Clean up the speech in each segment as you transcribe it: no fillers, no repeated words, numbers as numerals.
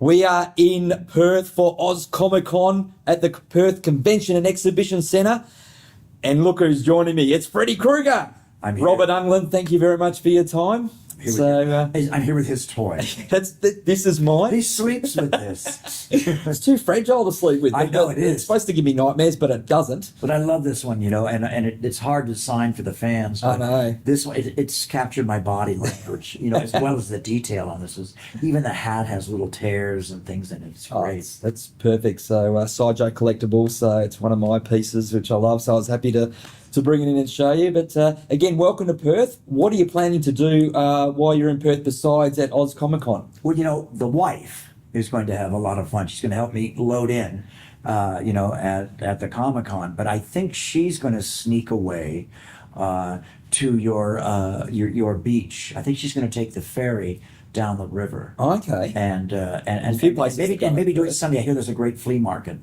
We are in Perth for Oz Comic Con at the Perth Convention and Exhibition Centre. And look who's joining me. It's Freddy Krueger. I'm here. Robert Englund, thank you very much for your time. I'm here with his toy. This is mine. He sleeps with this. It's too fragile to sleep with. I know it is. It's supposed to give me nightmares, but it doesn't. But I love this one, and it's hard to sign for the fans. I know. This one, it's captured my body language, as well as the detail on this. Even the hat has little tears and things in it. It's great. That's perfect. So, Sideshow Collectibles, so it's one of my pieces, which I love. So I was happy to bring it in and show you. But again, welcome to Perth. What are you planning to do while you're in Perth besides at Oz Comic Con? Well, the wife is going to have a lot of fun. She's going to help me load in, at the Comic Con. But I think she's going to sneak away to your beach. I think she's going to take the ferry down the river. Okay. And a few places. Maybe do it Sunday. I hear there's a great flea market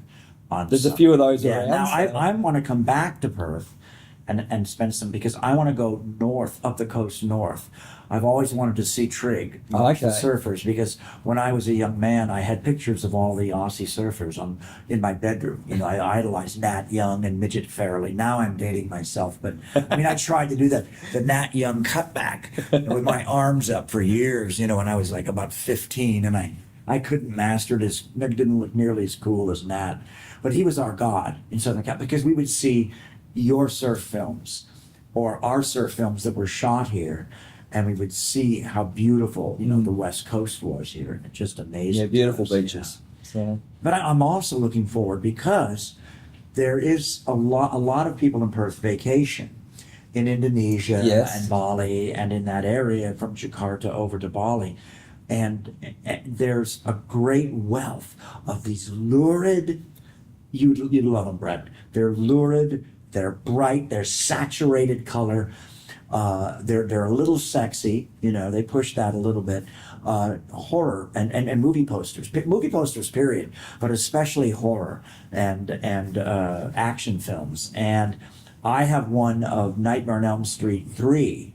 on. There's a few of those around. Now I want to come back to Perth and spend some, because I want to go north, up the coast north. I've always wanted to see Trig, the surfers, because when I was a young man, I had pictures of all the Aussie surfers in my bedroom. I idolized Nat Young and Midget Farrelly. Now I'm dating myself, but I tried to do the Nat Young cutback with my arms up for years, when I was like about 15, and I couldn't master it. Didn't look nearly as cool as Nat, but he was our god in Southern California, because we would see your surf films or our surf films that were shot here, and we would see how beautiful the West Coast was here, and it's just amazing. Yeah, beautiful beaches. So. But I'm also looking forward, because there is a lot of people in Perth vacation in Indonesia and Bali, and in that area from Jakarta over to Bali, and there's a great wealth of these lurid. You'd love them, Brett. They're lurid. They're bright, they're saturated color, they're a little sexy, they push that a little bit. Horror and movie posters, period, but especially horror and action films. And I have one of Nightmare on Elm Street 3,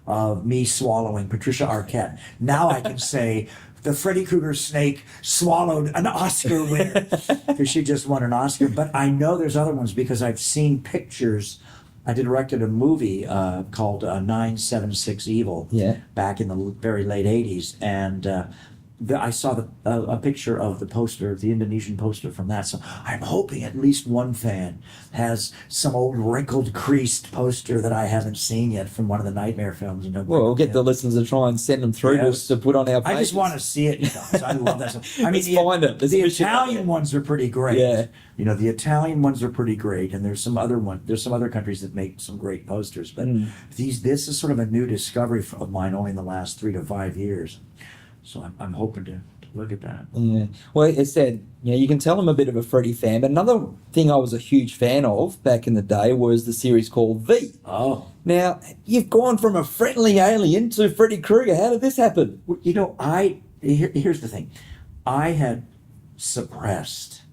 of me swallowing Patricia Arquette. Now I can say the Freddy Krueger snake swallowed an Oscar winner, because she just won an Oscar. But I know there's other ones, because I've seen pictures. I directed a movie called 976 Evil back in the very late 80s. And I saw a picture of the poster, the Indonesian poster from that. So I'm hoping at least one fan has some old wrinkled, creased poster that I haven't seen yet from one of the Nightmare films. Well, we'll get the listeners to try and send them through to put on our pages. I just want to see it. So I love that stuff. The Italian ones are pretty great. Yeah. The Italian ones are pretty great, and there's some other countries that make some great posters. But this is sort of a new discovery of mine, only in the last 3 to 5 years. So I'm hoping to look at that. Yeah. Well, it said, you can tell I'm a bit of a Freddy fan, but another thing I was a huge fan of back in the day was the series called V. Oh. Now, you've gone from a friendly alien to Freddy Krueger. How did this happen? Here's the thing. I had suppressed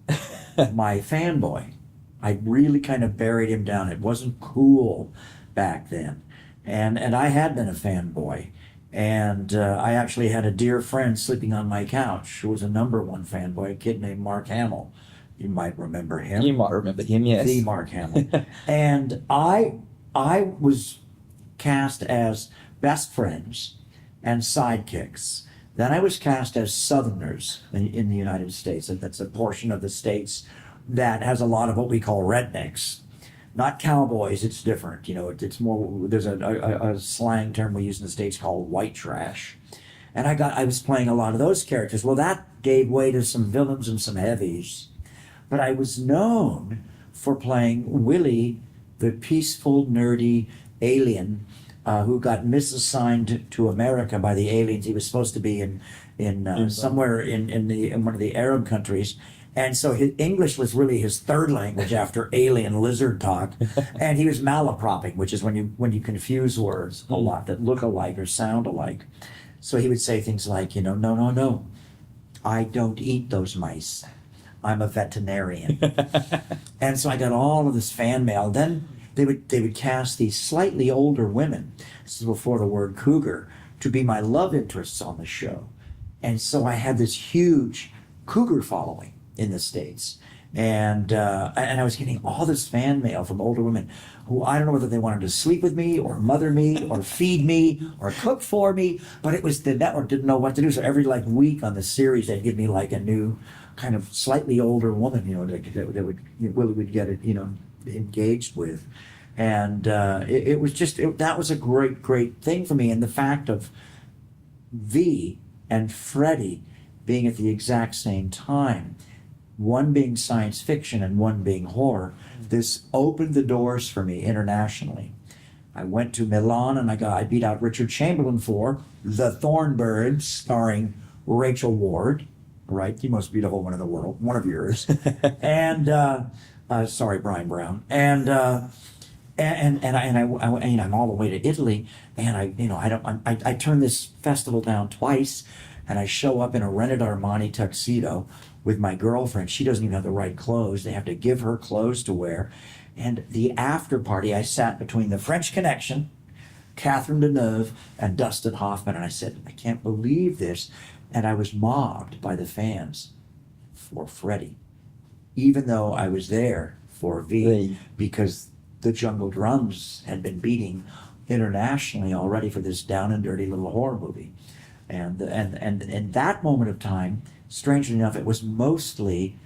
my fanboy. I really kind of buried him down. It wasn't cool back then. And I had been a fanboy. And I actually had a dear friend sleeping on my couch who was a #1 fanboy, a kid named Mark Hamill. You might remember him. You might remember him, yes. The Mark Hamill. And I was cast as best friends and sidekicks. Then I was cast as Southerners in the United States. That's a portion of the states that has a lot of what we call rednecks. Not cowboys, it's different. It's more, there's a slang term we use in the States called white trash. And I was playing a lot of those characters. Well, that gave way to some villains and some heavies. But I was known for playing Willie, the peaceful, nerdy alien who got misassigned to America by the aliens. He was supposed to be in somewhere in one of the Arab countries. And so his English was really his third language after alien lizard talk. And he was malapropping, which is when you confuse words a lot that look alike or sound alike. So he would say things like, no, I don't eat those mice. I'm a veterinarian. And so I got all of this fan mail. Then they would cast these slightly older women, this is before the word cougar, to be my love interests on the show. And so I had this huge Krueger following in the States. And I was getting all this fan mail from older women who, I don't know whether they wanted to sleep with me or mother me or feed me or cook for me, but it was the network didn't know what to do. So every like week on the series, they'd give me like a new kind of slightly older woman, you know, that would get it, you know, engaged with. And it was just, that was a great thing for me. And the fact of V and Freddy being at the exact same time, one being science fiction and one being horror, this opened the doors for me internationally. I went to Milan and I beat out Richard Chamberlain for The Thornbirds, starring Rachel Ward. Right, the most beautiful one in the world, one of yours. And sorry, Brian Brown. And I'm all the way to Italy, and I turn this festival down twice, and I show up in a rented Armani tuxedo with my girlfriend. She doesn't even have the right clothes. They have to give her clothes to wear. And the after party, I sat between the French Connection, Catherine Deneuve, and Dustin Hoffman, and I said, I can't believe this. And I was mobbed by the fans for Freddy, even though I was there for V, because the Jungle Drums had been beating internationally already for this down and dirty little horror movie. And in that moment of time, strangely enough, it was mostly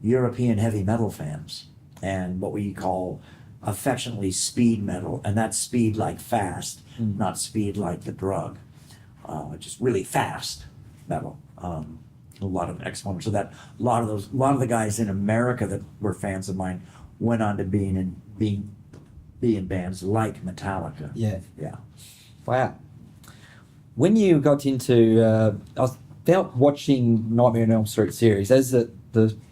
European heavy metal fans and what we call affectionately speed metal, and that's speed like fast, not speed like the drug, just really fast metal. A lot of excellent. So that a lot of the guys in America that were fans of mine went on to be in bands like Metallica. Yeah. Yeah. Wow. When you got into, I felt watching Nightmare on Elm Street series, as the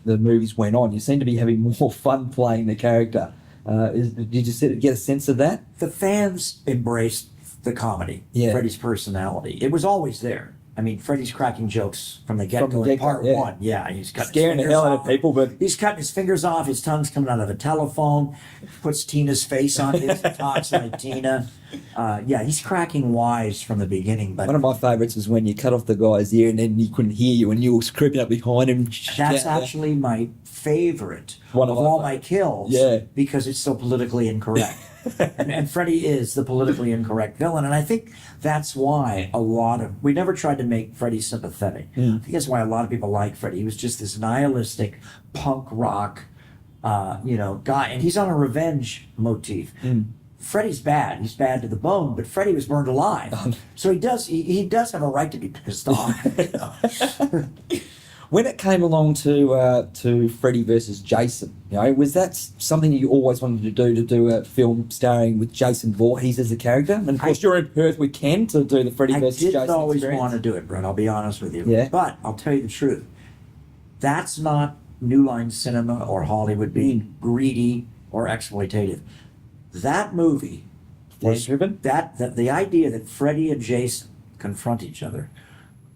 movies went on, you seemed to be having more fun playing the character. Did you get a sense of that? The fans embraced the comedy, Freddy's personality. It was always there. I mean, Freddy's cracking jokes from the get-go in part one. Yeah, he's cutting scaring the hell out of people, but he's cutting his fingers off. His tongue's coming out of a telephone. Puts Tina's face on it. Talks like Tina. Yeah, he's cracking wise from the beginning. But one of my favourites was when you cut off the guy's ear and then he couldn't hear you, and you were creeping up behind him. That's actually my favorite of all my kills. Yeah, because it's so politically incorrect. and Freddy is the politically incorrect villain, and I think that's why we never tried to make Freddy sympathetic. I think that's why a lot of people like Freddy. He was just this nihilistic punk rock, guy, and he's on a revenge motif. Freddy's bad. He's bad to the bone, but Freddy was burned alive, so he does have a right to be pissed off. When it came along to Freddy versus Jason, was that something you always wanted to do a film starring with Jason Voorhees as a character? And of course, you're in Perth with Ken to do the Freddy versus Jason. I didn't always want to do it, Brett. I'll be honest with you. Yeah. But I'll tell you the truth. That's not New Line Cinema or Hollywood being greedy or exploitative. That movie was the idea that Freddy and Jason confront each other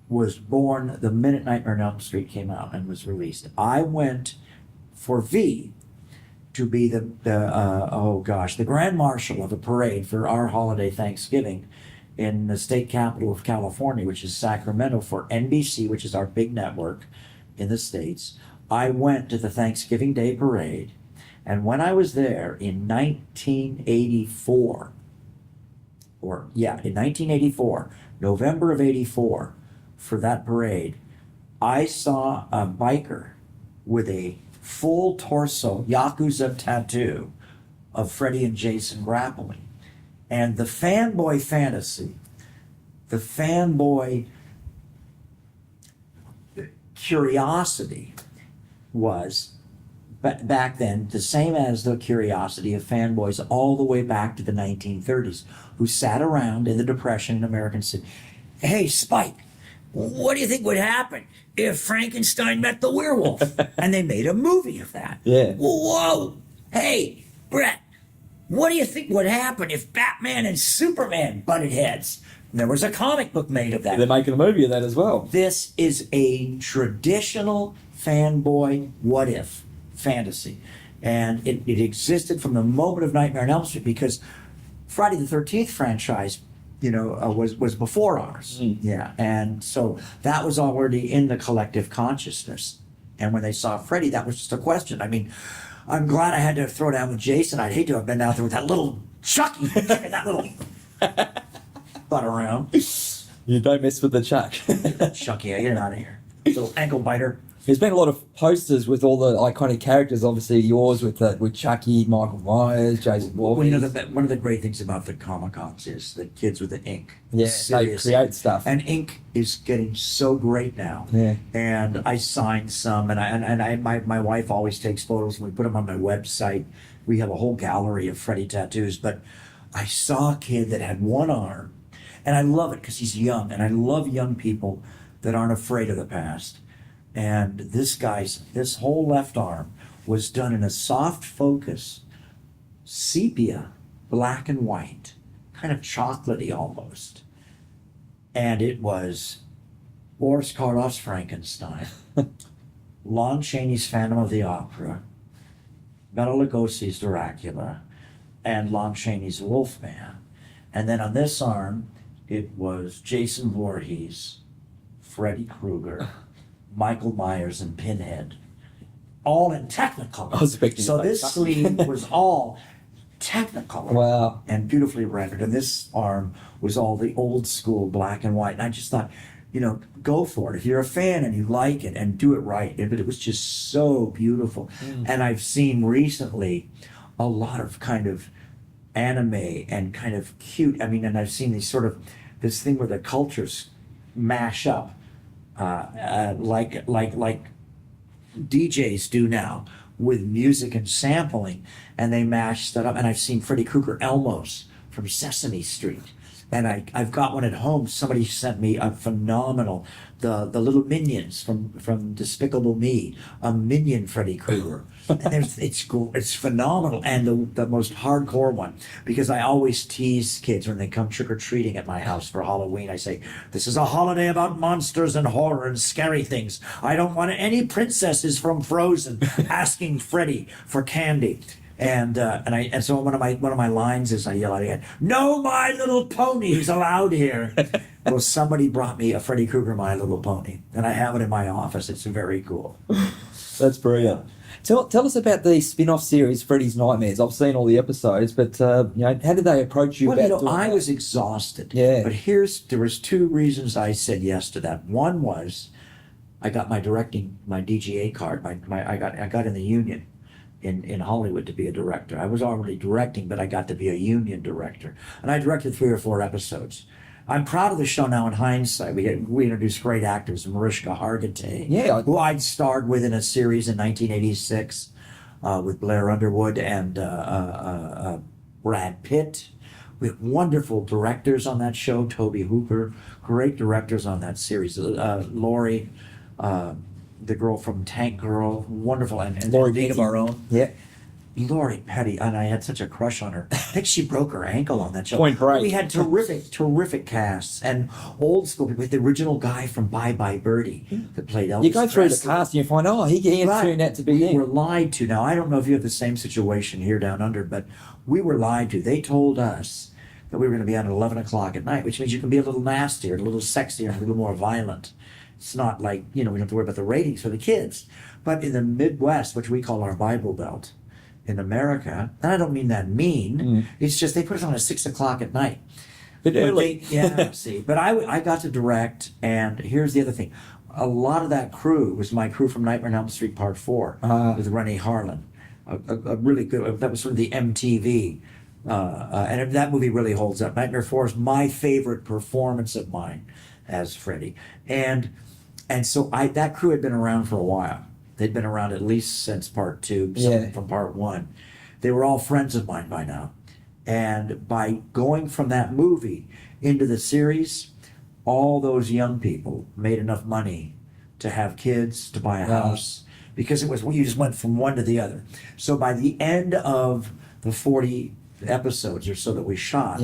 was born the minute Nightmare on Elm Street came out and was released. I went for V to be the Grand Marshal of a parade for our holiday Thanksgiving in the state capital of California, which is Sacramento, for NBC, which is our big network in the States. I went to the Thanksgiving Day parade, and when I was there in 1984, November of 84, for that parade, I saw a biker with a full torso Yakuza tattoo of Freddy and Jason grappling. And the fanboy fantasy, the fanboy curiosity was, back then, the same as the curiosity of fanboys all the way back to the 1930s, who sat around in the Depression in American City. Hey, Spike, what do you think would happen if Frankenstein met the werewolf? And they made a movie of that. Yeah. Whoa. Hey, Brett, what do you think would happen if Batman and Superman butted heads? And there was a comic book made of that. They're making a movie of that as well. This is a traditional fanboy what-if fantasy. And it existed from the moment of Nightmare on Elm Street, because Friday the 13th franchise, was before ours. Yeah, and so that was already in the collective consciousness. And when they saw Freddy, that was just a question. I mean, I'm glad I had to throw down with Jason. I'd hate to have been out there with that little Chucky, that little butt around. You don't mess with the Chuck. Chucky, get out of here. Little ankle biter. There's been a lot of posters with all the iconic characters. Obviously, yours with Chucky, Michael Myers, Jason Voorhees. Well, one of the great things about the Comic-Cons is the kids with the ink. Yeah, they create stuff. And ink is getting so great now. Yeah. And I signed some, and my wife always takes photos, and we put them on my website. We have a whole gallery of Freddy tattoos. But I saw a kid that had one arm, and I love it because he's young, and I love young people that aren't afraid of the past. And this whole left arm was done in a soft focus, sepia, black and white, kind of chocolatey almost. And it was Boris Karloff's Frankenstein, Lon Chaney's Phantom of the Opera, Bela Lugosi's Dracula, and Lon Chaney's Wolfman. And then on this arm, it was Jason Voorhees, Freddy Krueger, Michael Myers, and Pinhead, all in Technicolor. So this sleeve was all Technicolor. Wow. And beautifully rendered. And this arm was all the old school black and white. And I just thought, go for it. If you're a fan and you like it, and do it right. But it was just so beautiful. And I've seen recently a lot of kind of anime and kind of cute. And I've seen this thing where the cultures mash up. Like DJs do now with music and sampling, and they mash that up. And I've seen Freddy Krueger Elmos from Sesame Street, and I've got one at home. Somebody sent me a phenomenal, the little minions from Despicable Me, a minion Freddy Krueger. And it's phenomenal. And the most hardcore one, because I always tease kids when they come trick-or-treating at my house for Halloween. I say, this is a holiday about monsters and horror and scary things. I don't want any princesses from Frozen asking Freddy for candy. And so one of my lines is, I yell out again, "No My Little Ponies allowed here." Well, somebody brought me a Freddy Krueger My Little Pony, and I have it in my office. It's very cool. That's brilliant. Tell us about the spin-off series, Freddy's Nightmares. I've seen all the episodes, but how did they approach you? Well, I was exhausted. Yeah. But there was two reasons I said yes to that. One was I got my DGA card. I got in the union in Hollywood to be a director. I was already directing, but I got to be a union director, and I directed 3 or 4 episodes. I'm proud of the show now in hindsight. We introduced great actors, Mariska Hargitay, who I'd starred with in a series in 1986 with Blair Underwood and Brad Pitt. We have wonderful directors on that show, Toby Hooper, great directors on that series. Lori, the girl from Tank Girl, wonderful, and Lori League of Our Own. Yeah. Lori Petty, and I had such a crush on her. I think she broke her ankle on that show. Point Break. We had terrific casts, and old school people. The original guy from Bye Bye Birdie that played Elvis You go through Presley. the cast and you find, he turned out to be We him. were lied to. Now, I don't know if you have the same situation here down under, but we were lied to. They told us that we were going to be on at 11 o'clock at night, which means you can be a little nastier, a little sexier, a little more violent. It's not like, we don't have to worry about the ratings for the kids. But in the Midwest, which we call our Bible Belt, in America, and I don't mean that mean, it's just they put us on at 6 o'clock at night. Bit early. But I got to direct, and here's the other thing. A lot of that crew was my crew from Nightmare on Elm Street Part 4 with Rennie Harlan. A really good, that was sort of the MTV. And that movie really holds up. Nightmare 4 is my favorite performance of mine as Freddy. And so that crew had been around for a while. They'd been around at least since Part 2, some from Part 1. They were all friends of mine by now. And by going from that movie into the series, all those young people made enough money to have kids, to buy a house, because you just went from one to the other. So by the end of the 40 episodes or so that we shot,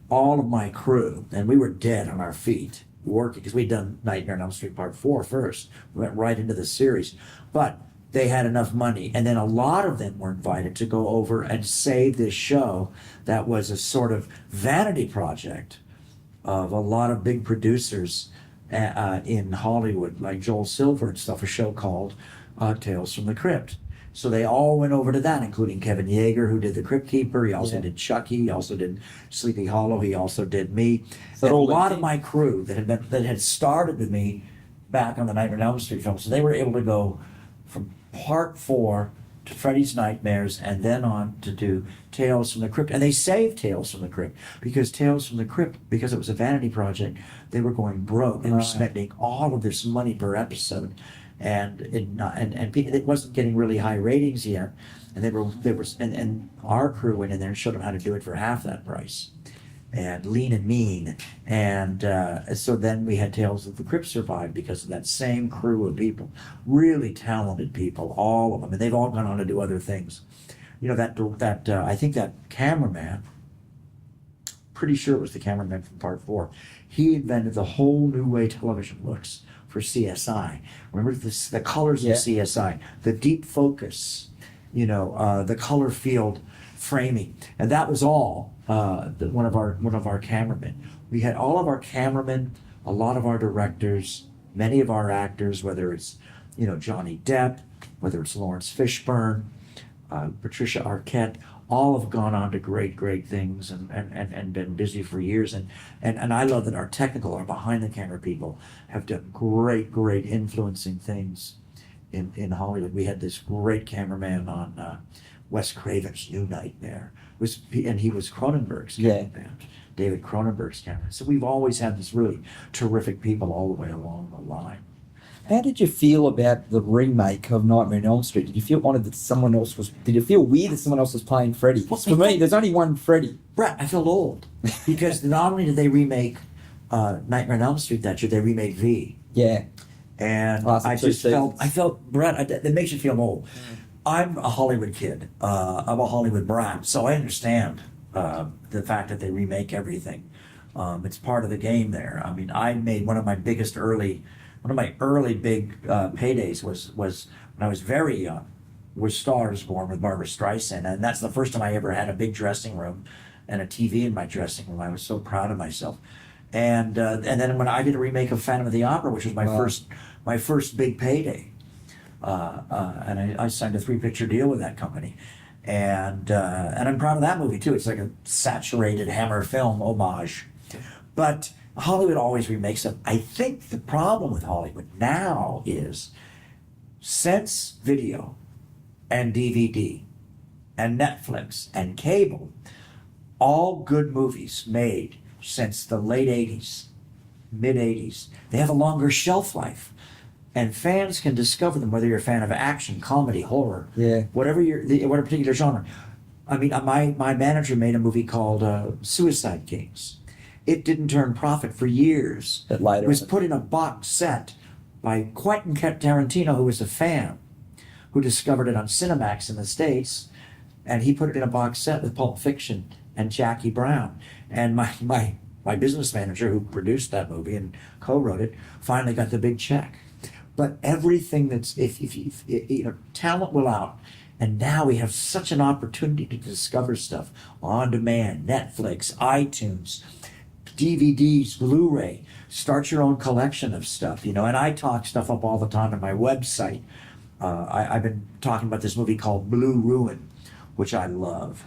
all of my crew, and we were dead on our feet, working, because we'd done Nightmare on Elm Street Part 4 first. We went right into the series. But they had enough money. And then a lot of them were invited to go over and save this show that was a sort of vanity project of a lot of big producers in Hollywood, like Joel Silver and stuff, a show called Tales from the Crypt. So they all went over to that, including Kevin Yeager, who did The Crypt Keeper. He also did Chucky. He also did Sleepy Hollow. He also did me. So and a lot of my crew that had started with me back on the Nightmare on Elm Street films, so they were able to go from part 4 to Freddy's Nightmares and then on to do Tales from the Crypt. And they saved Tales from the Crypt because Tales from the Crypt, because it was a vanity project, they were going broke. They were spending all of this money per episode. And it wasn't getting really high ratings yet, and our crew went in there and showed them how to do it for half that price, and lean and mean, and so then we had Tales of the Crypt survive because of that same crew of people, really talented people, all of them, and they've all gone on to do other things. You know that I think that cameraman, pretty sure it was the cameraman from Part 4. He invented the whole new way television looks for CSI. Remember the colors of CSI, the deep focus, the color field framing, and that was all one of our cameramen. We had all of our cameramen, a lot of our directors, many of our actors, whether it's Johnny Depp, whether it's Lawrence Fishburne, Patricia Arquette, all have gone on to great things and been busy for years. And I love that our behind the camera people have done great influencing things in Hollywood. We had this great cameraman on Wes Craven's New Nightmare, and he was Cronenberg's cameraman, David Cronenberg's cameraman. So we've always had this really terrific people all the way along the line. How did you feel about the remake of Nightmare on Elm Street? Did you feel honored that someone else was? Did you feel weird that someone else was playing Freddy? Well, for me, there's only one Freddy. Brett, I felt old because not only did they remake Nightmare on Elm Street that year, they remade V. Yeah. And I felt Brett. That makes you feel old. I'm a Hollywood kid. I'm a Hollywood brat, so I understand the fact that they remake everything. It's part of the game there. I mean, I made one of my early big paydays was when I was very young, was Star is Born with Barbra Streisand, and that's the first time I ever had a big dressing room and a TV in my dressing room. I was so proud of myself. And then when I did a remake of Phantom of the Opera, which was my first big payday, and I signed a 3-picture deal with that company, and I'm proud of that movie too. It's like a saturated Hammer film homage, but Hollywood always remakes them. I think the problem with Hollywood now is, since video and DVD and Netflix and cable, all good movies made since the late 80s, mid 80s, they have a longer shelf life. And fans can discover them, whether you're a fan of action, comedy, horror, whatever particular genre. I mean, my manager made a movie called Suicide Kings. It didn't turn profit for years. It was put in a box set by Quentin Tarantino, who was a fan, who discovered it on Cinemax in the States, and he put it in a box set with Pulp Fiction and Jackie Brown. And my business manager, who produced that movie and co-wrote it, finally got the big check. But everything that's if talent will out. And now we have such an opportunity to discover stuff on demand, Netflix, iTunes, DVDs, Blu-ray. Start your own collection of stuff, and I talk stuff up all the time on my website. I've been talking about this movie called Blue Ruin, which I love.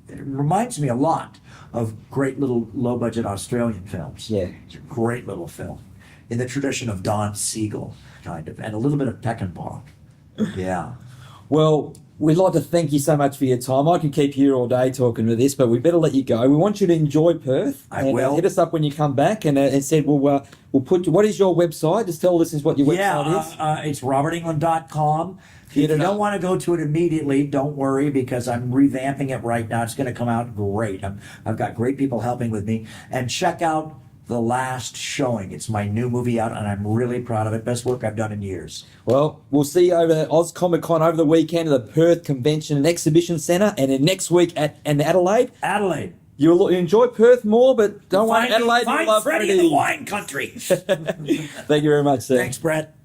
It reminds me a lot of great little low-budget Australian films. Yeah. It's a great little film in the tradition of Don Siegel, kind of, and a little bit of Peckinpah. Yeah. Well, we'd like to thank you so much for your time. I could keep you here all day talking to this, but we better let you go. We want you to enjoy Perth. I will. Hit us up when you come back and said, we'll put, what is your website? Just tell listeners what your website is. It's robertenglund.com. If you don't want to go to it immediately, don't worry, because I'm revamping it right now. It's going to come out great. I've got great people helping with me. And check out The Last Showing. It's my new movie out, and I'm really proud of it. Best work I've done in years. Well, we'll see you over at Oz Comic Con over the weekend at the Perth Convention and Exhibition Centre, and then next week in Adelaide. Adelaide. You'll enjoy Perth more, but don't worry, Adelaide, you'll love Freddy in the wine country. Thank you very much, sir. Thanks, Brett.